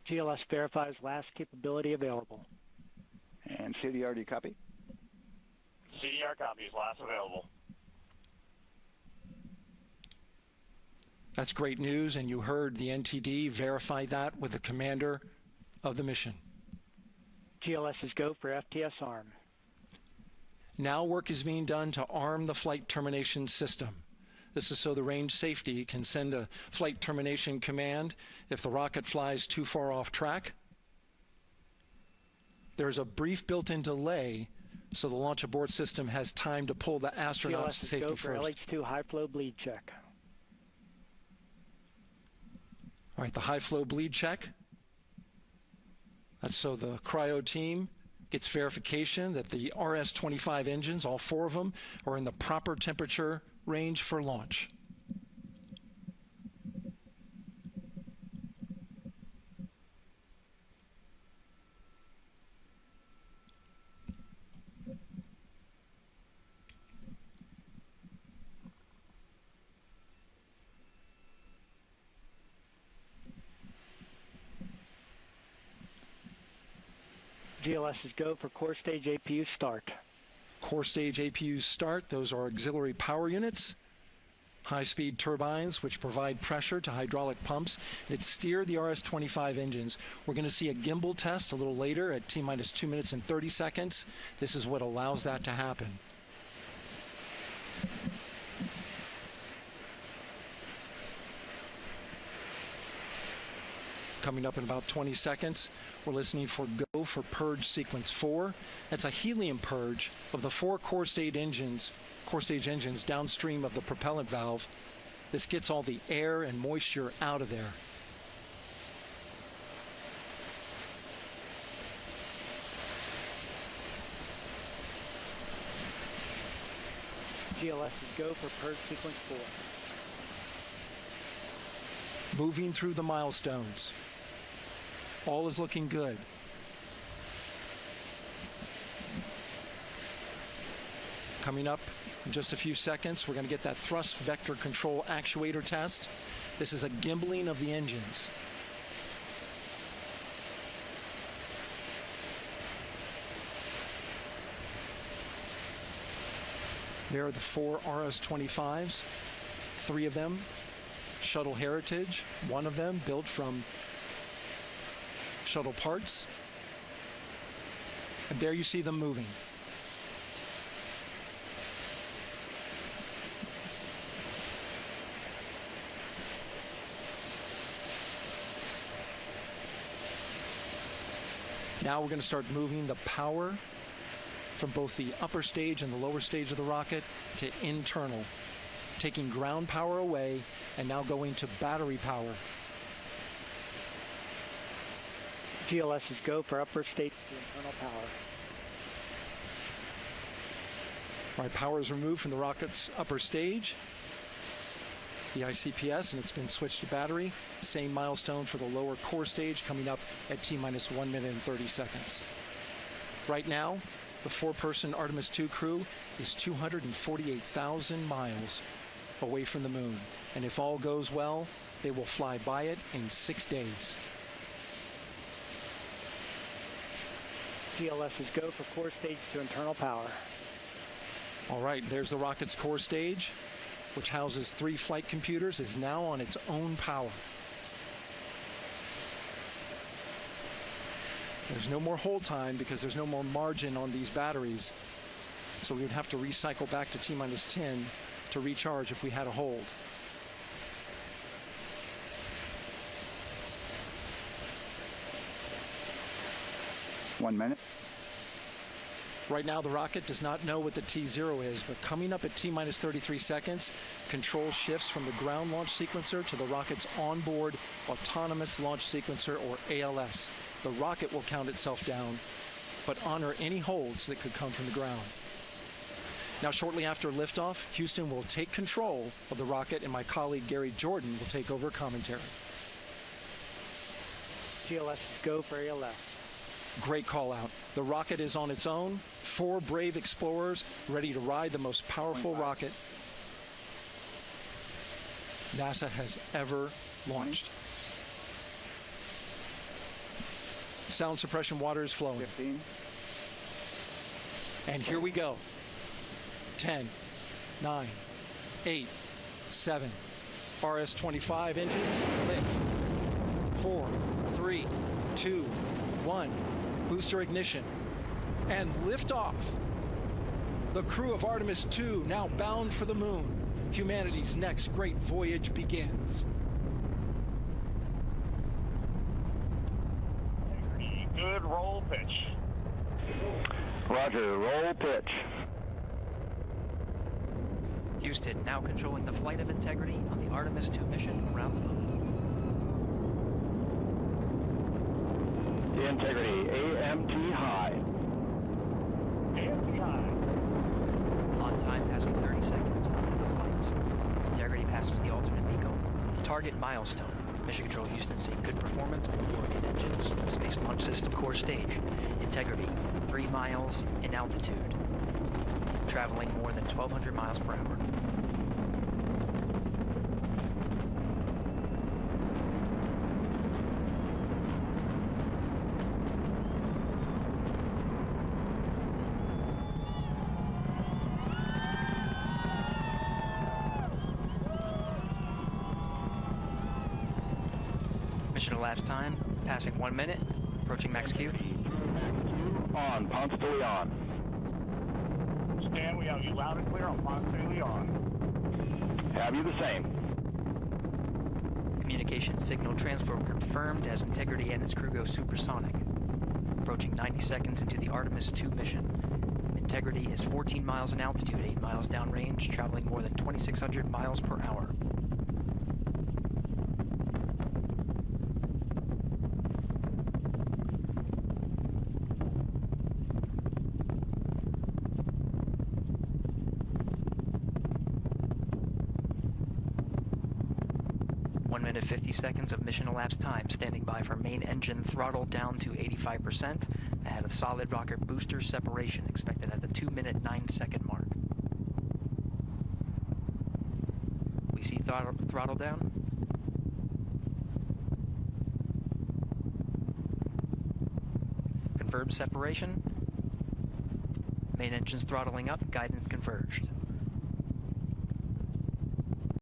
GLS verifies last capability available. And CDR, do you copy? CDR copies, last available. That's great news, and you heard the NTD verify that with the commander of the mission. GLS is go for FTS arm. Now work is being done to arm the flight termination system. This is so the range safety can send a flight termination command if the rocket flies too far off track. There's a brief built-in delay so the launch abort system has time to pull the astronauts to safety first. GLS is go for LH2 high flow bleed check. All right, the high flow bleed check. That's so the cryo team gets verification that the RS-25 engines, all 4 of them, are in the proper temperature range for launch. GLS is go for core stage APU start. Core stage APUs start. Those are auxiliary power units, high-speed turbines which provide pressure to hydraulic pumps that steer the RS-25 engines. We're going to see a gimbal test a little later at T-minus 2 minutes and 30 seconds. This is what allows that to happen. Coming up in about 20 seconds, we're listening for go for purge sequence 4. That's a helium purge of the 4 core stage engines downstream of the propellant valve. This gets all the air and moisture out of there. GLS is go for purge sequence 4. Moving through the milestones. All is looking good. Coming up in just a few seconds, we're going to get that thrust vector control actuator test. This is a gimbaling of the engines. There are the 4 RS-25s, 3 of them shuttle heritage, 1 of them built from shuttle parts. And there you see them moving. Now we're going to start moving the power from both the upper stage and the lower stage of the rocket to internal, taking ground power away and now going to battery power. GLS is go for upper stage to internal power. All right, power is removed from the rocket's upper stage, the ICPS, and it's been switched to battery. Same milestone for the lower core stage coming up at T-minus 1 minute and 30 seconds. Right now, the 4-person Artemis-II crew is 248,000 miles away from the moon. And if all goes well, they will fly by it in 6 days. GLS is go for core stage to internal power. All right, there's the rocket's core stage, which houses 3 flight computers, is now on its own power. There's no more hold time because there's no more margin on these batteries. So we would have to recycle back to T-minus 10 to recharge if we had a hold. One minute. Right now, the rocket does not know what the T0 is, but coming up at T-minus 33 seconds, control shifts from the ground launch sequencer to the rocket's onboard autonomous launch sequencer, or ALS. The rocket will count itself down, but honor any holds that could come from the ground. Now, shortly after liftoff, Houston will take control of the rocket, and my colleague Gary Jordan will take over commentary. GLS is go for ALS. Great call out. The rocket is on its own. 4 brave explorers ready to ride the most powerful rocket NASA has ever launched. Sound suppression water is flowing. 15. And here we go. 10, 9, 8, 7. RS-25 engines lit. 4, 3, 2, 1. Booster ignition. And liftoff. The crew of Artemis-II now bound for the moon. Humanity's next great voyage begins. Good roll pitch. Roger, roll pitch. Houston now controlling the flight of Integrity on the Artemis-II mission around the moon. Integrity, AMT high. AMT high. On time passing 30 seconds onto the flights. Integrity passes the alternate MECO. Target milestone. Mission Control Houston seeing good performance on board main engines. Space Launch System core stage. Integrity, 3 miles in altitude. Traveling more than 1,200 miles per hour. Mission elapsed time, passing 1 minute, approaching max Q. On, Ponce de Leon. Stan, we have you loud and clear on Ponce de Leon. Have you the same? Communication signal transfer confirmed as Integrity and its crew go supersonic. Approaching 90 seconds into the Artemis-II mission. Integrity is 14 miles in altitude, 8 miles downrange, traveling more than 2,600 miles per hour. Minute 50 seconds of mission elapsed time, standing by for main engine throttle down to 85%, ahead of solid rocket booster separation expected at the 2-minute 9-second mark. We see throttle down. Confirmed separation. Main engines throttling up, guidance converged.